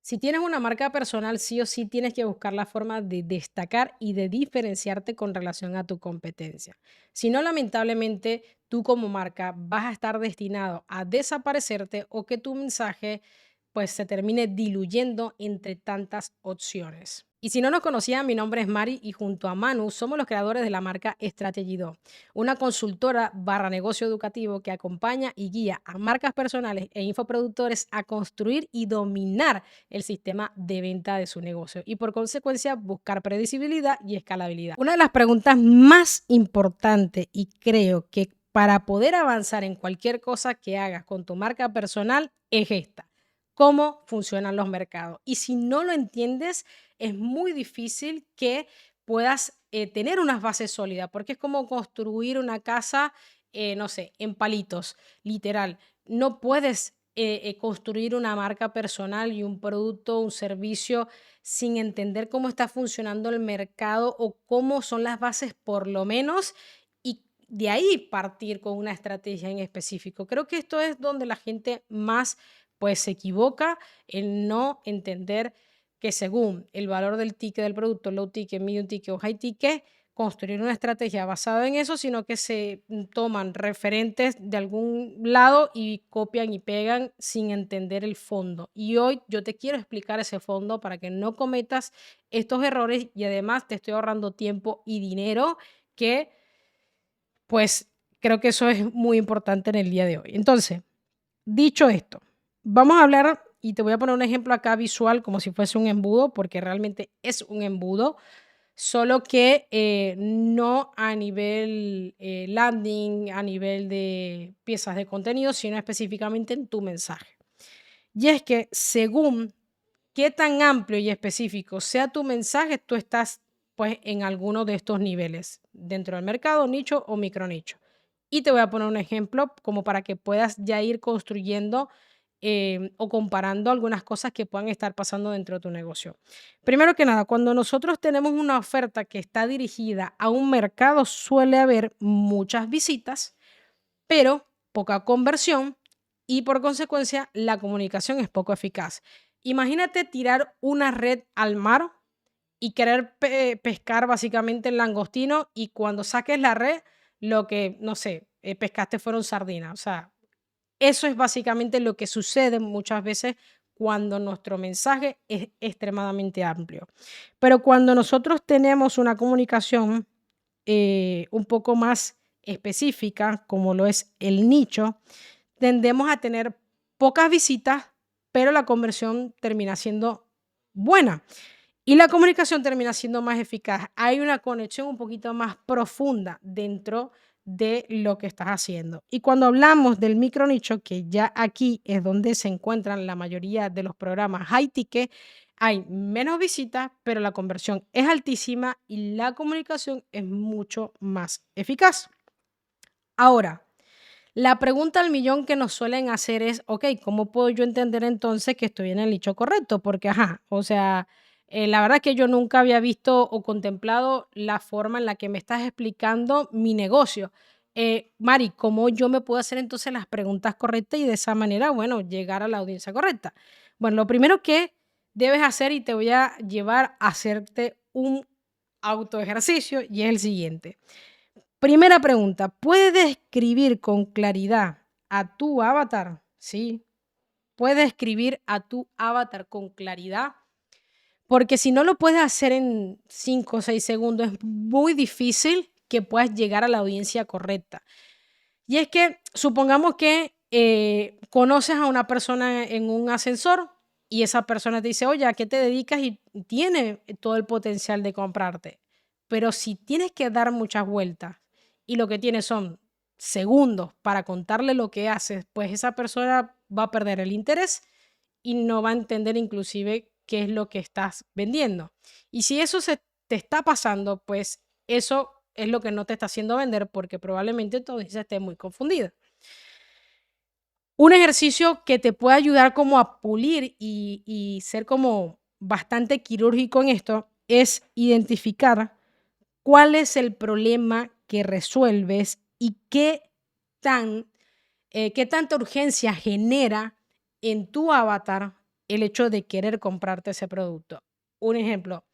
Si tienes una marca personal, sí o sí tienes que buscar la forma de destacar y de diferenciarte con relación a tu competencia. Si no, lamentablemente, tú como marca vas a estar destinado a desaparecerte o que tu mensaje pues se termine diluyendo entre tantas opciones. Y si no nos conocían, mi nombre es Mari y junto a Manu somos los creadores de la marca Strategy 2, una consultora barra negocio educativo que acompaña y guía a marcas personales e infoproductores a construir y dominar el sistema de venta de su negocio y por consecuencia buscar predecibilidad y escalabilidad. Una de las preguntas más importantes y creo que para poder avanzar en cualquier cosa que hagas con tu marca personal es esta. ¿Cómo funcionan los mercados? Y si no lo entiendes, es muy difícil que puedas tener unas bases sólidas, porque es como construir una casa, no sé, en palitos, literal. No puedes construir una marca personal y un producto, un servicio, sin entender cómo está funcionando el mercado o cómo son las bases por lo menos, y de ahí partir con una estrategia en específico. Creo que esto es donde la gente más pues se equivoca en no entender que según el valor del ticket del producto, low ticket, medium ticket o high ticket, construir una estrategia basada en eso, sino que se toman referentes de algún lado y copian y pegan sin entender el fondo. Y hoy yo te quiero explicar ese fondo para que no cometas estos errores y además te estoy ahorrando tiempo y dinero que pues creo que eso es muy importante en el día de hoy. Entonces, dicho esto, vamos a hablar y te voy a poner un ejemplo acá visual como si fuese un embudo, porque realmente es un embudo, solo que no a nivel landing, a nivel de piezas de contenido, sino específicamente en tu mensaje. Y es que según qué tan amplio y específico sea tu mensaje, tú estás pues en alguno de estos niveles, dentro del mercado, nicho o micronicho. Y te voy a poner un ejemplo como para que puedas ya ir construyendo o comparando algunas cosas que puedan estar pasando dentro de tu negocio. Primero que nada, cuando nosotros tenemos una oferta que está dirigida a un mercado, suele haber muchas visitas, pero poca conversión y por consecuencia la comunicación es poco eficaz. Imagínate tirar una red al mar y querer pescar básicamente el langostino y cuando saques la red, lo que, no sé, pescaste fueron sardinas. O sea, eso es básicamente lo que sucede muchas veces cuando nuestro mensaje es extremadamente amplio. Pero cuando nosotros tenemos una comunicación un poco más específica, como lo es el nicho, tendemos a tener pocas visitas, pero la conversión termina siendo buena y la comunicación termina siendo más eficaz. Hay una conexión un poquito más profunda dentro de lo que estás haciendo. Y cuando hablamos del micronicho, que ya aquí es donde se encuentran la mayoría de los programas high ticket, hay menos visitas, pero la conversión es altísima y la comunicación es mucho más eficaz. Ahora, la pregunta al millón que nos suelen hacer es, ok, ¿cómo puedo yo entender entonces que estoy en el nicho correcto? Porque, ajá, o sea, la verdad es que yo nunca había visto o contemplado la forma en la que me estás explicando mi negocio. Mari, ¿cómo yo me puedo hacer entonces las preguntas correctas y de esa manera, bueno, llegar a la audiencia correcta? Bueno, lo primero que debes hacer y te voy a llevar a hacerte un auto ejercicio y es el siguiente. Primera pregunta, ¿puedes describir con claridad a tu avatar? Sí, puedes escribir a tu avatar con claridad, porque si no lo puedes hacer en 5 o 6 segundos, es muy difícil que puedas llegar a la audiencia correcta. Y es que supongamos que conoces a una persona en un ascensor y esa persona te dice, oye, ¿a qué te dedicas? Y tiene todo el potencial de comprarte. Pero si tienes que dar muchas vueltas y lo que tienes son segundos para contarle lo que haces, pues esa persona va a perder el interés y no va a entender inclusive qué es lo que estás vendiendo. Y si eso se te está pasando, pues eso es lo que no te está haciendo vender porque probablemente tu audiencia esté muy confundida. Un ejercicio que te puede ayudar como a pulir y ser como bastante quirúrgico en esto es identificar cuál es el problema que resuelves y tan, qué tanta urgencia genera en tu avatar el hecho de querer comprarte ese producto. Un ejemplo,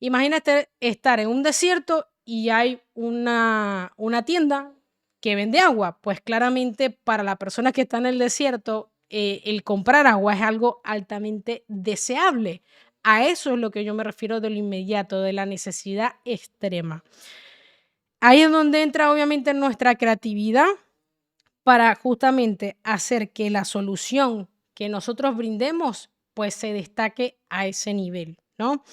imagínate estar en un desierto y hay una tienda que vende agua. Pues claramente para la persona que está en el desierto, el comprar agua es algo altamente deseable. A eso es lo que yo me refiero de lo inmediato, de la necesidad extrema. Ahí es donde entra obviamente nuestra creatividad para justamente hacer que la solución que nosotros brindemos pues se destaque a ese nivel, ¿no?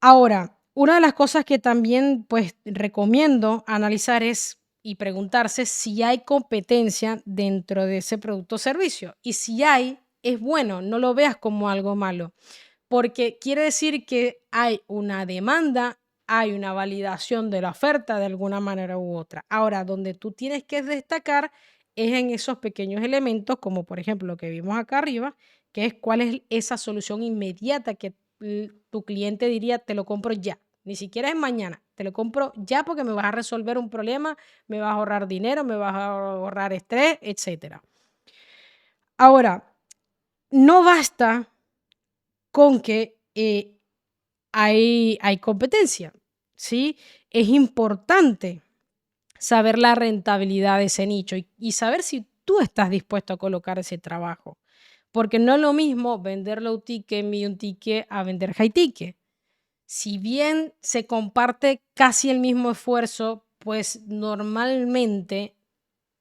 Ahora, una de las cosas que también, pues, recomiendo analizar es y preguntarse si hay competencia dentro de ese producto o servicio. Y si hay, es bueno, no lo veas como algo malo, porque quiere decir que hay una demanda, hay una validación de la oferta de alguna manera u otra. Ahora, donde tú tienes que destacar es en esos pequeños elementos, como por ejemplo lo que vimos acá arriba, que es cuál es esa solución inmediata que tu cliente diría, te lo compro ya. Ni siquiera es mañana, te lo compro ya porque me vas a resolver un problema, me vas a ahorrar dinero, me vas a ahorrar estrés, etcétera. Ahora, no basta con que hay competencia, ¿sí? Es importante saber la rentabilidad de ese nicho y saber si tú estás dispuesto a colocar ese trabajo, porque no es lo mismo vender low ticket, medium ticket a vender high ticket. Si bien se comparte casi el mismo esfuerzo, pues normalmente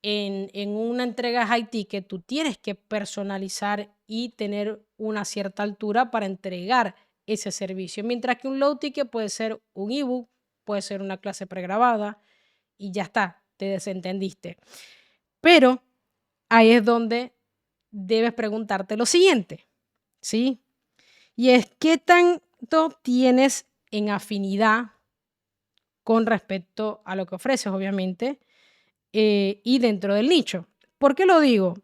en una entrega high ticket tú tienes que personalizar y tener una cierta altura para entregar ese servicio, mientras que un low ticket puede ser un ebook, puede ser una clase pregrabada y ya está, te desentendiste. Pero ahí es donde debes preguntarte lo siguiente, ¿sí? Y es, ¿qué tanto tienes en afinidad con respecto a lo que ofreces, obviamente, y dentro del nicho? ¿Por qué lo digo?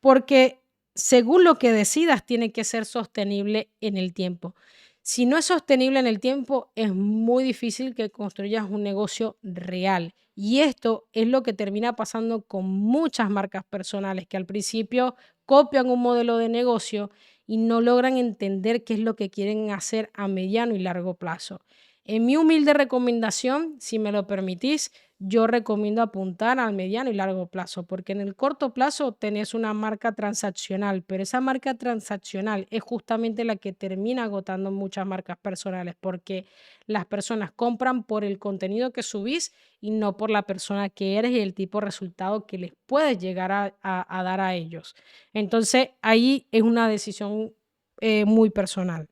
Porque según lo que decidas, tiene que ser sostenible en el tiempo. Si no es sostenible en el tiempo, es muy difícil que construyas un negocio real. Y esto es lo que termina pasando con muchas marcas personales que al principio copian un modelo de negocio y no logran entender qué es lo que quieren hacer a mediano y largo plazo. En mi humilde recomendación, si me lo permitís, yo recomiendo apuntar al mediano y largo plazo, porque en el corto plazo tenés una marca transaccional, pero esa marca transaccional es justamente la que termina agotando muchas marcas personales, porque las personas compran por el contenido que subís y no por la persona que eres y el tipo de resultado que les puedes llegar a dar a ellos. Entonces, ahí es una decisión muy personal.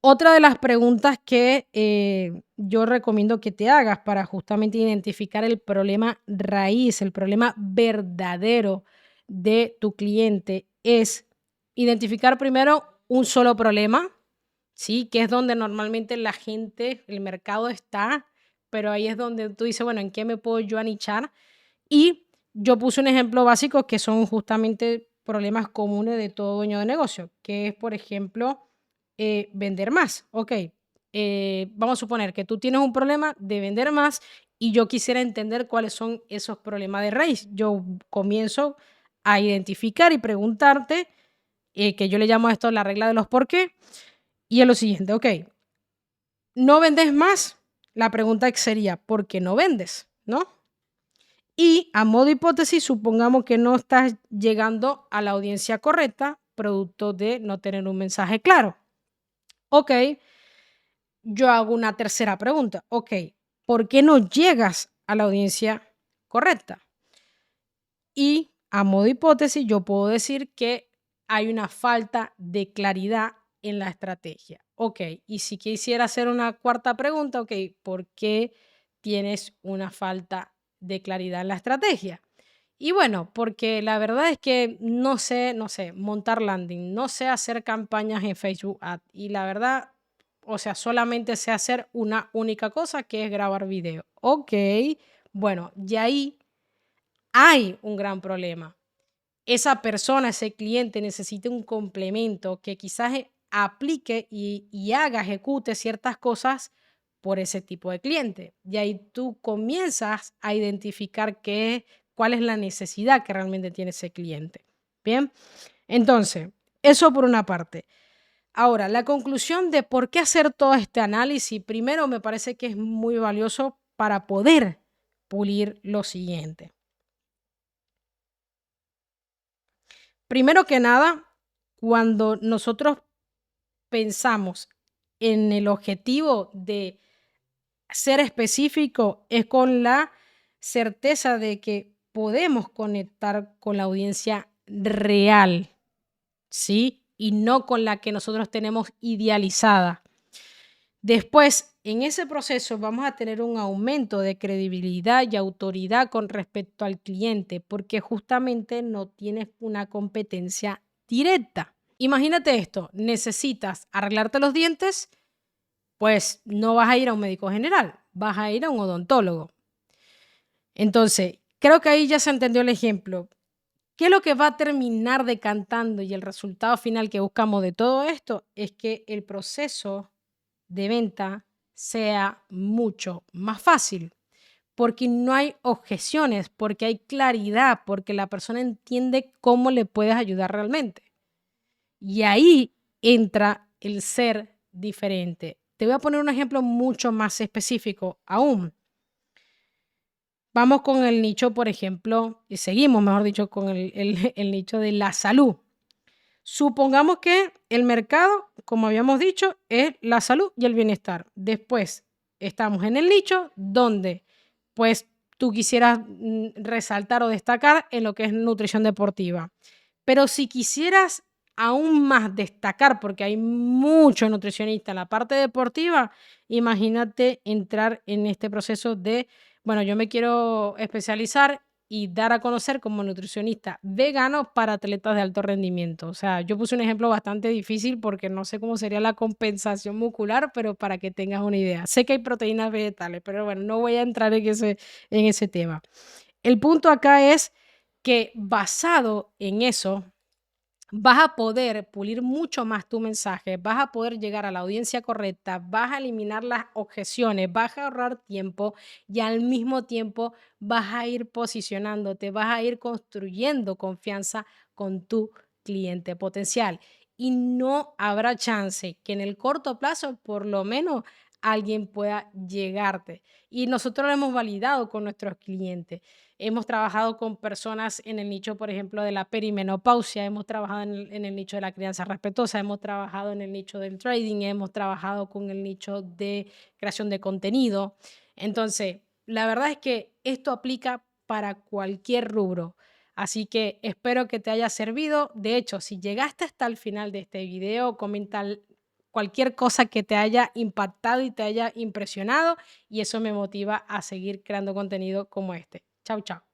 Otra de las preguntas que yo recomiendo que te hagas para justamente identificar el problema raíz, el problema verdadero de tu cliente es identificar primero un solo problema, ¿sí? Que es donde normalmente la gente, el mercado está, pero ahí es donde tú dices, bueno, ¿en qué me puedo yo anichar? Y yo puse un ejemplo básico que son justamente problemas comunes de todo dueño de negocio, que es, por ejemplo, vender más. Ok, vamos a suponer que tú tienes un problema de vender más y yo quisiera entender cuáles son esos problemas de raíz. Yo comienzo a identificar y preguntarte, que yo le llamo a esto la regla de los por qué, y es lo siguiente, ok, ¿no vendes más? La pregunta sería, ¿por qué no vendes? ¿No? Y a modo hipótesis, supongamos que no estás llegando a la audiencia correcta, producto de no tener un mensaje claro. Ok, yo hago una tercera pregunta. Ok, ¿por qué no llegas a la audiencia correcta? Y a modo hipótesis, yo puedo decir que hay una falta de claridad en la estrategia. Ok, y si quisiera hacer una cuarta pregunta, ok, ¿por qué tienes una falta de claridad en la estrategia? Y bueno, porque la verdad es que no sé, montar landing, no sé hacer campañas en Facebook Ad y la verdad, o sea, solamente sé hacer una única cosa que es grabar video. Ok, bueno, y ahí hay un gran problema. Esa persona, ese cliente necesita un complemento que quizás aplique y haga, ejecute ciertas cosas por ese tipo de cliente. Y ahí tú comienzas a identificar cuál es la necesidad que realmente tiene ese cliente. Bien, entonces, Eso por una parte. Ahora, la conclusión de por qué hacer todo este análisis, primero me parece que es muy valioso para poder pulir lo siguiente. Primero que nada, cuando nosotros pensamos en el objetivo de ser específico, es con la certeza de que podemos conectar con la audiencia real, ¿sí? Y no con la que nosotros tenemos idealizada. Después, en ese proceso vamos a tener un aumento de credibilidad y autoridad con respecto al cliente, porque justamente no tienes una competencia directa. Imagínate esto, necesitas arreglarte los dientes, pues no vas a ir a un médico general, vas a ir a un odontólogo. Entonces, creo que ahí ya se entendió el ejemplo. ¿Qué es lo que va a terminar decantando y el resultado final que buscamos de todo esto? Es que el proceso de venta sea mucho más fácil, porque no hay objeciones, porque hay claridad, porque la persona entiende cómo le puedes ayudar realmente. Y ahí entra el ser diferente. Te voy a poner un ejemplo mucho más específico aún. Vamos con el nicho, por ejemplo, y seguimos, mejor dicho, con el nicho de la salud. Supongamos que el mercado, como habíamos dicho, es la salud y el bienestar. Después estamos en el nicho donde, pues, tú quisieras resaltar o destacar en lo que es nutrición deportiva. Pero si quisieras aún más destacar, porque hay muchos nutricionistas en la parte deportiva, imagínate entrar en este proceso de, bueno, yo me quiero especializar y dar a conocer como nutricionista vegano para atletas de alto rendimiento. O sea, yo puse un ejemplo bastante difícil porque no sé cómo sería la compensación muscular, pero para que tengas una idea. Sé que hay proteínas vegetales, pero bueno, no voy a entrar en ese tema. El punto acá es que basado en eso, vas a poder pulir mucho más tu mensaje, vas a poder llegar a la audiencia correcta, vas a eliminar las objeciones, vas a ahorrar tiempo y al mismo tiempo vas a ir posicionándote, vas a ir construyendo confianza con tu cliente potencial. Y no habrá chance que en el corto plazo, por lo menos, alguien pueda llegarte. Y nosotros lo hemos validado con nuestros clientes. Hemos trabajado con personas en el nicho, por ejemplo, de la perimenopausia, hemos trabajado en el nicho de la crianza respetuosa, hemos trabajado en el nicho del trading, hemos trabajado con el nicho de creación de contenido. Entonces, la verdad es que esto aplica para cualquier rubro. Así que espero que te haya servido. De hecho, si llegaste hasta el final de este video, comenta cualquier cosa que te haya impactado y te haya impresionado y eso me motiva a seguir creando contenido como este. Chau, chau.